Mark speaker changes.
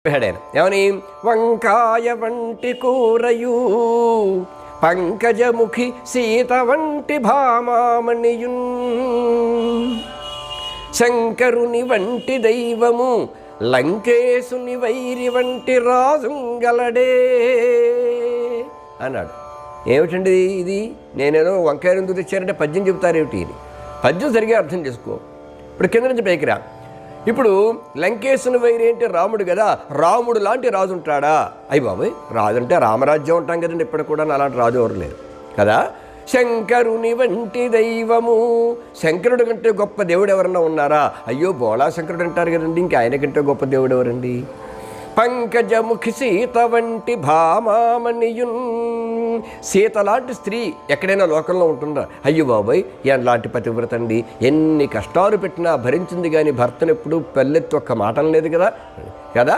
Speaker 1: ఆయన ఏమని వంకాయ వంటి కూరయు పంకజముఖి సీత వంటి భామామణియున్ శంకరుని వంటి దైవము లంకేశుని వైరి వంటి రాజుంగలడే అన్నాడు. ఏమిటండి ఇది? నేనేదో వంకాయ ఎందుకు తెచ్చారంటే పద్యం చెబుతారేమిటి? ఇది పద్యం సరిగా అర్థం చేసుకో. ఇప్పుడు కింద నుంచి పైకి రా. ఇప్పుడు లంకేశుని వైరి అంటే రాముడు కదా, రాముడు లాంటి రాజు ఉంటాడా? అయ్యి బాబోయ్, రాజు అంటే రామరాజ్యం ఉంటాం కదండి, ఇప్పుడు కూడా అలాంటి రాజు ఎవరు లేరు కదా. శంకరుని వంటి దైవము, శంకరుడి కంటే గొప్ప దేవుడు ఎవరన్నా ఉన్నారా? అయ్యో బోళా శంకరుడు అంటారు కదండి, ఇంకా ఆయన కంటే గొప్ప దేవుడు ఎవరండి? పంకజముఖి సీత వంటి భామామణియున్, సీత లాంటి స్త్రీ ఎక్కడైనా లోకంలో ఉంటుందా? అయ్యో బాబాయ్, ఎలాంటి పతివ్రత అండి, ఎన్ని కష్టాలు పెట్టినా భరించింది కానీ భర్తను ఎప్పుడు పెళ్ళెత్తి ఒక్క మాట లేదు కదా.